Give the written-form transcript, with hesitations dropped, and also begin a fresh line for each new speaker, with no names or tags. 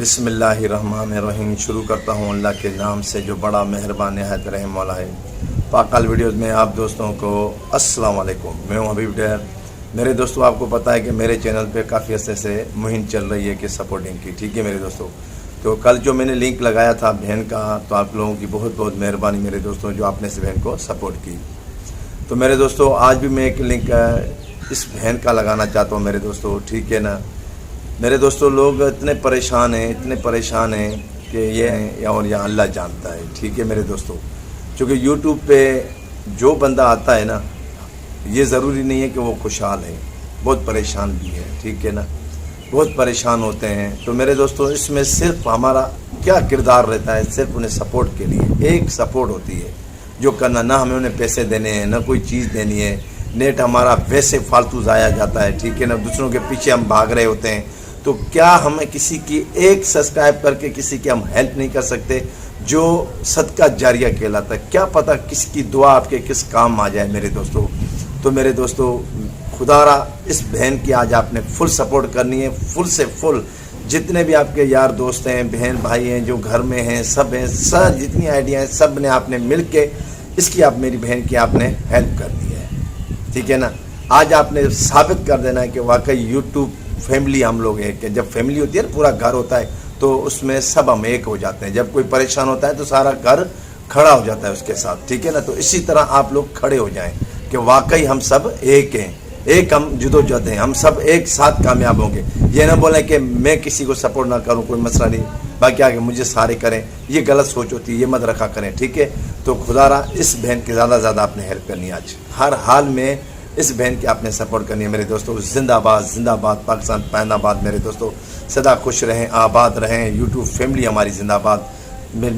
बिस्मिल्लाहिर्रहमानिर्रहीम। शुरू करता हूँ अल्लाह के नाम से जो बड़ा मेहरबान निहायत रहम वाला है। पाकल वीडियोज़ में आप दोस्तों को अस्सलाम वालेकुम। मैं हूँ हबीब डेर। मेरे दोस्तों, आपको पता है कि मेरे चैनल पे काफ़ी अर्से से मुहिम चल रही है कि सपोर्टिंग की, ठीक है मेरे दोस्तों। तो कल जो मैंने लिंक लगाया था बहन का, तो आप लोगों की बहुत बहुत मेहरबानी मेरे दोस्तों जो आपने इस बहन को सपोर्ट की। तो मेरे दोस्तों, आज भी मैं एक लिंक इस बहन का लगाना चाहता हूँ मेरे दोस्तों, ठीक है ना। मेरे दोस्तों, लोग इतने परेशान हैं कि ये और या अल्लाह जानता है, ठीक है मेरे दोस्तों। क्योंकि यूट्यूब पे जो बंदा आता है ना, ये ज़रूरी नहीं है कि वो खुशहाल है, बहुत परेशान भी है, ठीक है ना, बहुत परेशान होते हैं। तो मेरे दोस्तों, इसमें सिर्फ हमारा क्या किरदार रहता है, सिर्फ उन्हें सपोर्ट के लिए एक सपोर्ट होती है जो करना। ना हमें उन्हें पैसे देने हैं, ना कोई चीज़ देनी है। नेट हमारा वैसे फालतू ज़ाया जाता है, ठीक है ना। दूसरों के पीछे हम भाग रहे होते हैं, तो क्या हमें किसी की एक सब्सक्राइब करके किसी की हम हेल्प नहीं कर सकते, जो सदका जारिया कहलाता है। क्या पता किसकी दुआ आपके किस काम आ जाए मेरे दोस्तों। तो मेरे दोस्तों, खुदारा इस बहन की आज आपने फुल सपोर्ट करनी है, फुल से फुल। जितने भी आपके यार दोस्त हैं, बहन भाई हैं, जो घर में हैं, सब हैं, सब जितनी आइडिया हैं, सब ने आपने मिल के इसकी आप मेरी बहन की आपने हेल्प करनी है, ठीक है ना। आज आपने साबित कर देना है कि वाकई यूट्यूब फैमिली हम लोग हैं। कि जब फैमिली होती है ना, पूरा घर होता है, तो उसमें सब हम एक हो जाते हैं। जब कोई परेशान होता है तो सारा घर खड़ा हो जाता है उसके साथ, ठीक है ना। तो इसी तरह आप लोग खड़े हो जाएं कि वाकई हम सब एक हैं, एक हम जुदोजहद हैं, हम सब एक साथ कामयाब होंगे। ये ना बोलें कि मैं किसी को सपोर्ट ना करूं, कोई मसला नहीं, बाकी आगे मुझे सारे करें, ये गलत सोच होती है, ये मत रखा करें, ठीक है। तो खुदारा इस बहन की ज़्यादा आपने हेल्प करनी है। आज हर हाल में इस बहन की आपने सपोर्ट करनी है मेरे दोस्तों। जिंदाबाद जिंदाबाद पाकिस्तान पैदाबाद मेरे दोस्तों। सदा खुश रहें, आबाद रहें, यूट्यूब फैमिली हमारी जिंदाबाद। मिल